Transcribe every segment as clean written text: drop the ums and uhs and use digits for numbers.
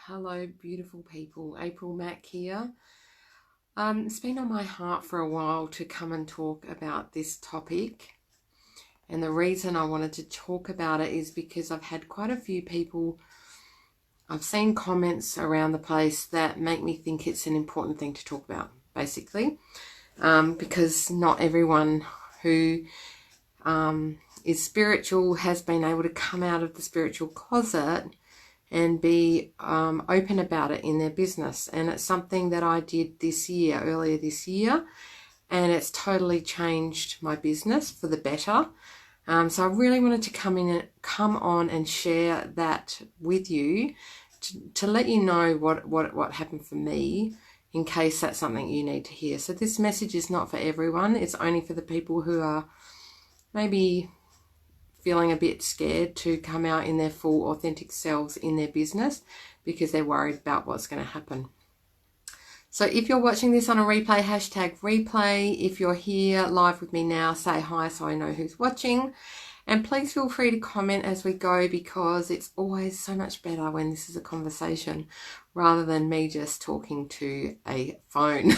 Hello, beautiful people. April Mack here. It's been on my heart for a while to come and talk about this topic. And the reason I wanted to talk about it is because I've had quite a few people, I've seen comments around the place that make me think it's an important thing to talk about, basically. Because not everyone who is spiritual has been able to come out of the spiritual closet and be open about it in their business. And it's something that I did earlier this year, and it's totally changed my business for the better. So I really wanted to come on and share that with you to let you know what happened for me, in case that's something you need to hear. So this message is not for everyone. It's only for the people who are maybe feeling a bit scared to come out in their full authentic selves in their business because they're worried about what's going to happen. So if you're watching this on a replay, hashtag replay. If you're here live with me now, say hi so I know who's watching. And please feel free to comment as we go, because it's always so much better when this is a conversation rather than me just talking to a phone.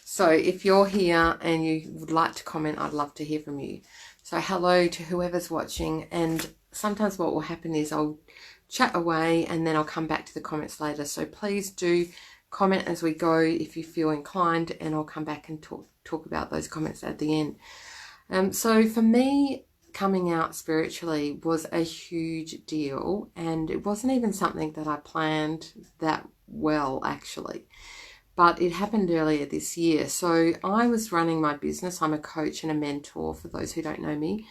So if you're here and you would like to comment, I'd love to hear from you. So hello to whoever's watching, and sometimes what will happen is I'll chat away and then I'll come back to the comments later. So please do comment as we go if you feel inclined, and I'll come back and talk about those comments at the end. So for me, coming out spiritually was a huge deal, and it wasn't even something that I planned that well, actually. But it happened earlier this year. So I was running my business. I'm a coach and a mentor for those who don't know me.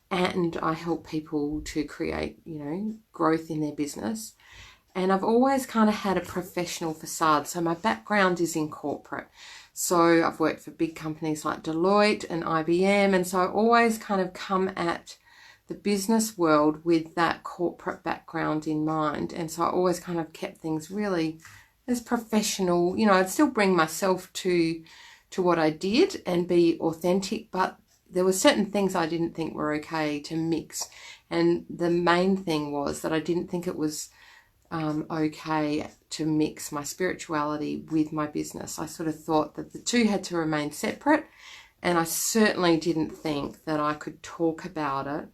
And I help people to create, growth in their business. And I've always kind of had a professional facade. So my background is in corporate. So I've worked for big companies like Deloitte and IBM. And so I always kind of come at the business world with that corporate background in mind. And so I always kind of kept things really as professional. I'd still bring myself to what I did and be authentic, but there were certain things I didn't think were okay to mix. And the main thing was that I didn't think it was okay to mix my spirituality with my business. I sort of thought that the two had to remain separate, and I certainly didn't think that I could talk about it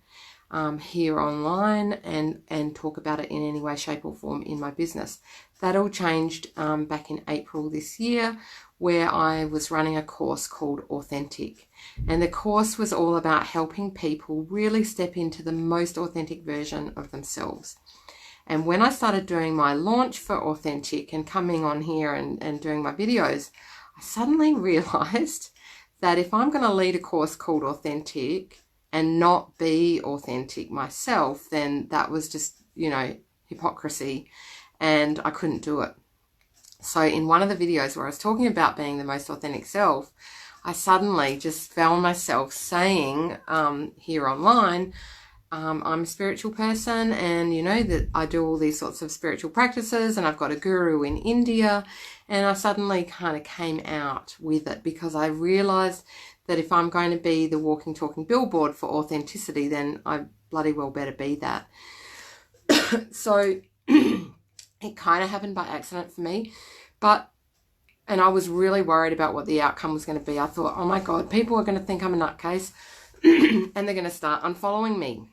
here online and talk about it in any way, shape or form in my business. That all changed back in April this year, where I was running a course called Authentic. And the course was all about helping people really step into the most authentic version of themselves. And when I started doing my launch for Authentic and coming on here and doing my videos, I suddenly realized that if I'm going to lead a course called Authentic and not be authentic myself, then that was just, hypocrisy, and I couldn't do it. So in one of the videos where I was talking about being the most authentic self, I suddenly just found myself saying here online, I'm a spiritual person, and that I do all these sorts of spiritual practices, and I've got a guru in India. And I suddenly kind of came out with it because I realized that if I'm going to be the walking, talking billboard for authenticity, then I bloody well better be that. So it kind of happened by accident for me, and I was really worried about what the outcome was going to be. I thought, oh my God, people are going to think I'm a nutcase and they're going to start unfollowing me.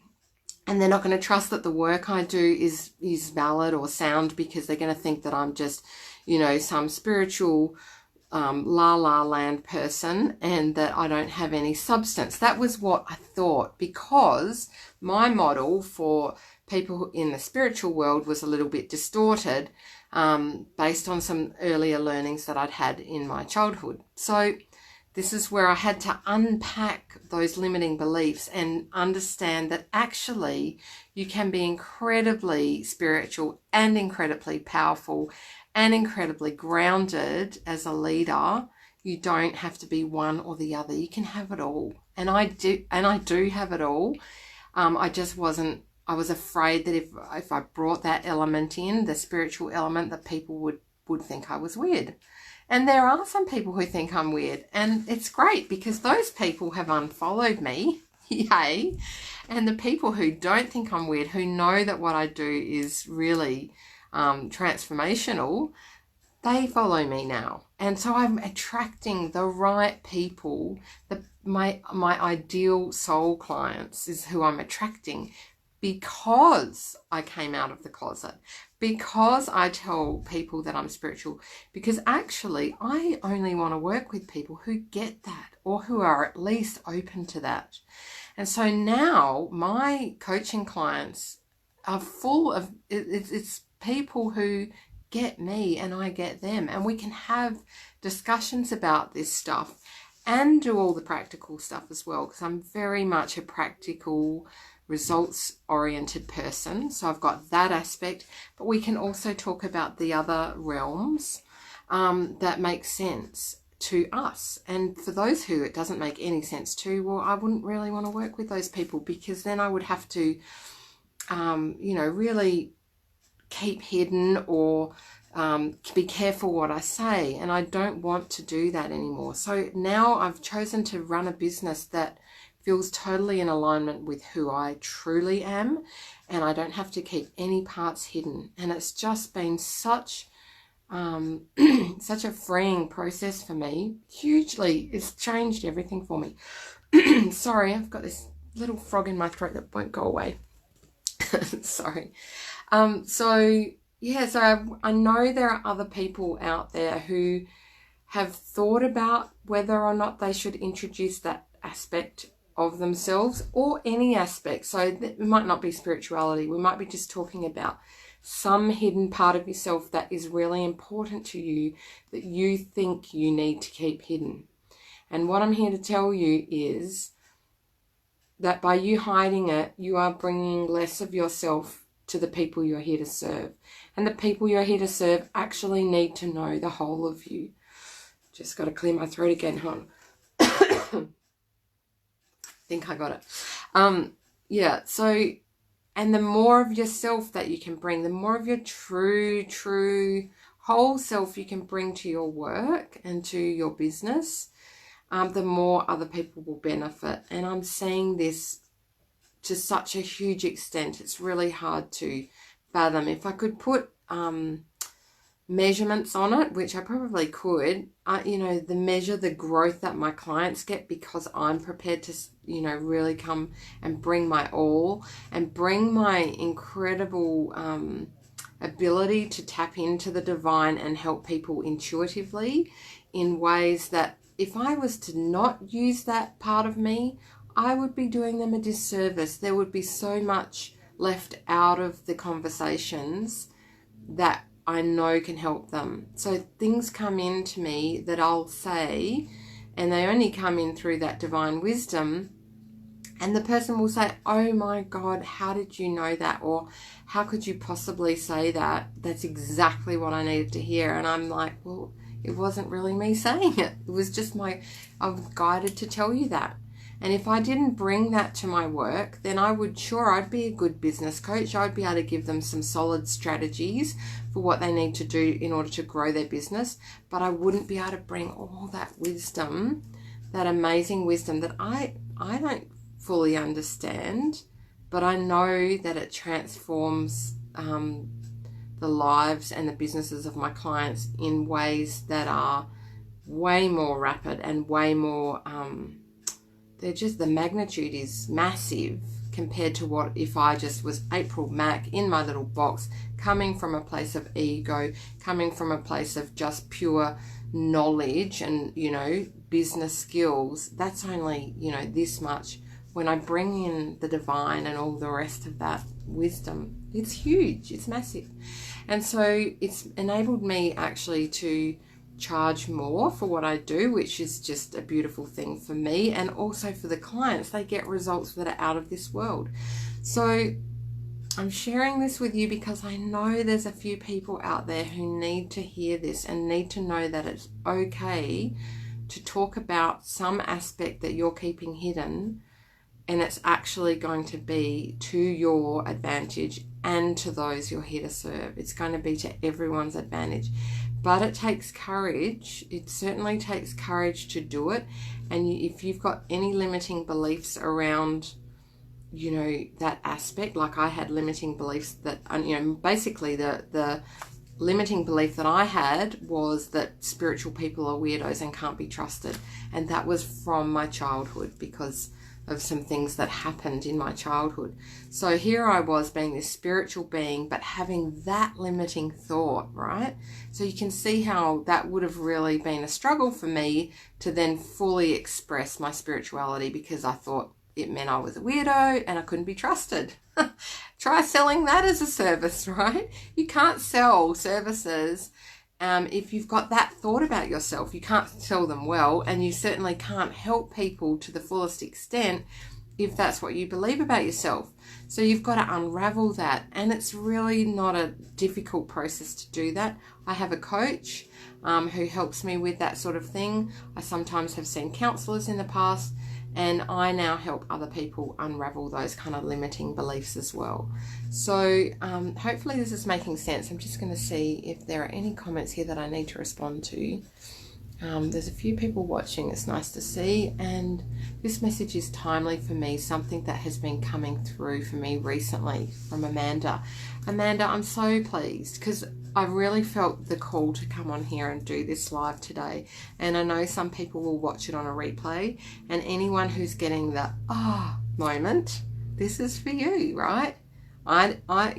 And they're not going to trust that the work I do is valid or sound, because they're going to think that I'm just, some spiritual la land person, and that I don't have any substance. That was what I thought, because my model for people in the spiritual world was a little bit distorted based on some earlier learnings that I'd had in my childhood. So this is where I had to unpack those limiting beliefs and understand that actually you can be incredibly spiritual and incredibly powerful and incredibly grounded as a leader. You don't have to be one or the other. You can have it all. And I do have it all. I was afraid that if I brought that element in, the spiritual element, that people would think I was weird. And there are some people who think I'm weird, and it's great because those people have unfollowed me. Yay. And the people who don't think I'm weird, who know that what I do is really transformational, they follow me now. And so I'm attracting the right people. My ideal soul clients is who I'm attracting because I came out of the closet, because I tell people that I'm spiritual, because actually I only want to work with people who get that or who are at least open to that. And so now my coaching clients are full of, it's people who get me and I get them, and we can have discussions about this stuff and do all the practical stuff as well, because I'm very much a practical, results oriented person. So I've got that aspect, but we can also talk about the other realms that make sense to us. And for those who it doesn't make any sense to, well, I wouldn't really want to work with those people, because then I would have to really keep hidden or be careful what I say, and I don't want to do that anymore. So now I've chosen to run a business that feels totally in alignment with who I truly am, and I don't have to keep any parts hidden. And it's just been such such a freeing process for me. Hugely, it's changed everything for me. Sorry, I've got this little frog in my throat that won't go away. Sorry. So I know there are other people out there who have thought about whether or not they should introduce that aspect of themselves, or any aspect. So it might not be spirituality. We might be just talking about some hidden part of yourself that is really important to you, that you think you need to keep hidden. And what I'm here to tell you is that by you hiding it, you are bringing less of yourself to the people you're here to serve. And the people you're here to serve actually need to know the whole of you. Just got to clear my throat again, hon. I think I got it. So, and the more of yourself that you can bring, the more of your true whole self you can bring to your work and to your business, the more other people will benefit. And I'm seeing this to such a huge extent, it's really hard to fathom. If I could put measurements on it, which I probably could, the growth that my clients get, because I'm prepared to, really come and bring my all and bring my incredible ability to tap into the divine and help people intuitively in ways that if I was to not use that part of me, I would be doing them a disservice. There would be so much left out of the conversations that I know can help them. So things come into me that I'll say, and they only come in through that divine wisdom, and the person will say, oh my God, how did you know that? Or how could you possibly say that? That's exactly what I needed to hear. And I'm like, well, it wasn't really me saying it. It was just I was guided to tell you that. And if I didn't bring that to my work, then I'd be a good business coach. I'd be able to give them some solid strategies for what they need to do in order to grow their business. But I wouldn't be able to bring all that wisdom, that amazing wisdom that I don't fully understand, but I know that it transforms the lives and the businesses of my clients in ways that are way more rapid and way more... the magnitude is massive compared to what if I just was April Mack in my little box, coming from a place of ego, coming from a place of just pure knowledge and, business skills. That's only, this much. When I bring in the divine and all the rest of that wisdom, it's huge, it's massive. And so it's enabled me actually to charge more for what I do, which is just a beautiful thing for me, and also for the clients. They get results that are out of this world. So I'm sharing this with you because I know there's a few people out there who need to hear this and need to know that it's okay to talk about some aspect that you're keeping hidden, and it's actually going to be to your advantage and to those you're here to serve. It's going to be to everyone's advantage. But it takes courage. It certainly takes courage to do it. And if you've got any limiting beliefs around you know, that aspect. Like I had limiting beliefs that, you know, basically the limiting belief that I had was that spiritual people are weirdos and can't be trusted. And that was from my childhood because of some things that happened in my childhood. So here I was being this spiritual being, but having that limiting thought, right? So you can see how that would have really been a struggle for me to then fully express my spirituality, because I thought it meant I was a weirdo and I couldn't be trusted. Try selling that as a service, right? You can't sell services if you've got that thought about yourself. You can't sell them well, and you certainly can't help people to the fullest extent if that's what you believe about yourself. So you've got to unravel that, and it's really not a difficult process to do that. I have a coach who helps me with that sort of thing. I sometimes have seen counsellors in the past, and I now help other people unravel those kind of limiting beliefs as well. So hopefully this is making sense. I'm just going to see if there are any comments here that I need to respond to. There's a few people watching. It's nice to see, and this message is timely for me, something that has been coming through for me recently from Amanda. Amanda, I'm so pleased because I really felt the call to come on here and do this live today, and I know some people will watch it on a replay, and anyone who's getting the moment, this is for you, right? I don't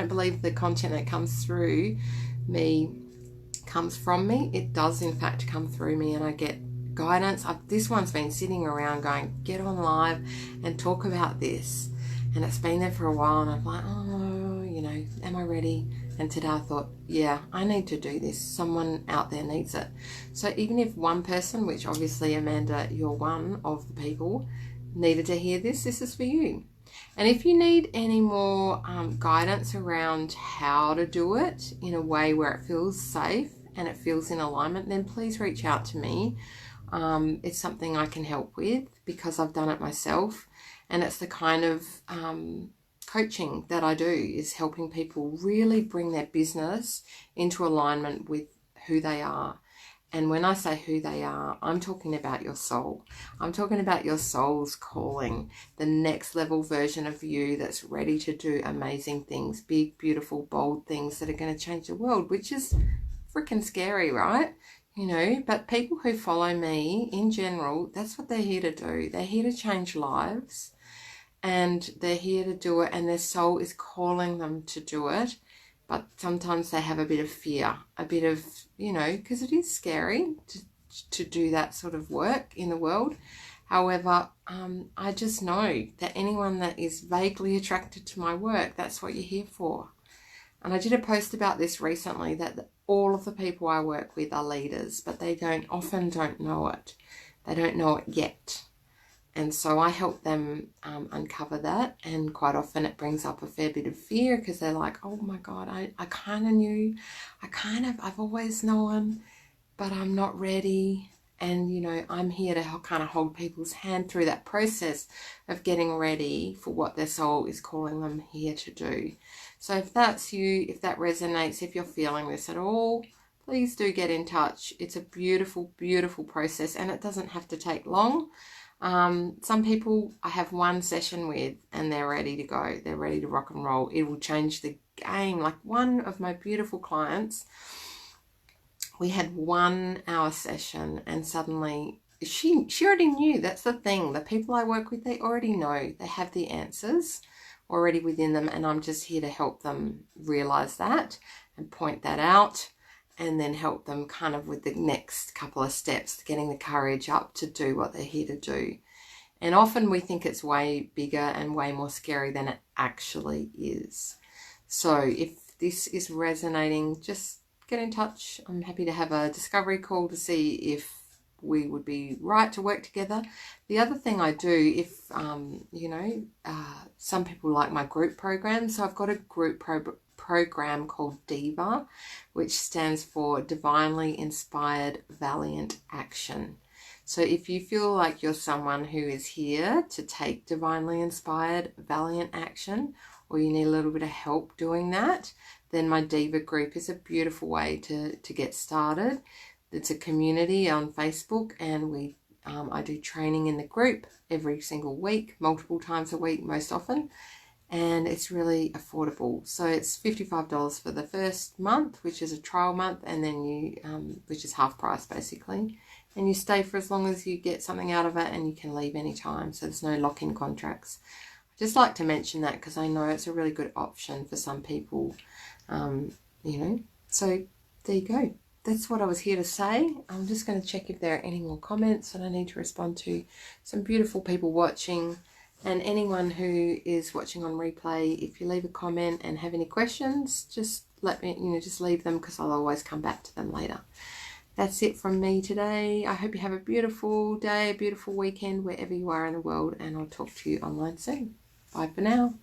believe the content that comes through me comes from me. It does in fact come through me, and I get guidance. This one's been sitting around going, get on live and talk about this, and it's been there for a while, and I'm like, am I ready? And today I thought, yeah, I need to do this. Someone out there needs it. So even if one person, which obviously Amanda, you're one of the people, needed to hear this, this is for you. And if you need any more guidance around how to do it in a way where it feels safe and it feels in alignment, then please reach out to me. It's something I can help with because I've done it myself, and it's the kind of coaching that I do, is helping people really bring their business into alignment with who they are. And when I say who they are, I'm talking about your soul. I'm talking about your soul's calling, the next level version of you that's ready to do amazing things, big, beautiful, bold things that are going to change the world, which is freaking scary, right? But people who follow me in general, that's what they're here to do. They're here to change lives, and they're here to do it, and their soul is calling them to do it. But sometimes they have a bit of fear, a bit of, because it is scary to do that sort of work in the world. However, I just know that anyone that is vaguely attracted to my work, that's what you're here for. And I did a post about this recently, that all of the people I work with are leaders, but they often don't know it. They don't know it yet. And so I help them uncover that, and quite often it brings up a fair bit of fear, because they're like, oh my God, I kind of knew, I've always known, but I'm not ready. And, I'm here to kind of hold people's hand through that process of getting ready for what their soul is calling them here to do. So if that's you, if that resonates, if you're feeling this at all, please do get in touch. It's a beautiful, beautiful process, and it doesn't have to take long. Some people I have one session with and they're ready to go. They're ready to rock and roll. It will change the game. Like one of my beautiful clients, we had 1 hour session, and suddenly she already knew. That's the thing. The people I work with, they already know. They have the answers already within them, and I'm just here to help them realize that and point that out, and then help them kind of with the next couple of steps, getting the courage up to do what they're here to do. And often we think it's way bigger and way more scary than it actually is. So if this is resonating, just get in touch. I'm happy to have a discovery call to see if we would be right to work together. The other thing I do, if, some people like my group program. So I've got a group program called DIVA, which stands for Divinely Inspired Valiant Action. So if you feel like you're someone who is here to take divinely inspired valiant action, or you need a little bit of help doing that, then my DIVA group is a beautiful way to get started. It's a community on Facebook, and we I do training in the group every single week, multiple times a week most often, and it's really affordable. So it's $55 for the first month, which is a trial month, and then you, which is half price basically, and you stay for as long as you get something out of it, and you can leave anytime, so there's no lock-in contracts. I just like to mention that because I know it's a really good option for some people, you know, so there you go. That's what I was here to say. I'm just going to check if there are any more comments that I need to respond to. Some beautiful people watching, and anyone who is watching on replay, if you leave a comment and have any questions, just let me, just leave them, because I'll always come back to them later. That's it from me today. I hope you have a beautiful day, a beautiful weekend, wherever you are in the world, and I'll talk to you online soon. Bye for now.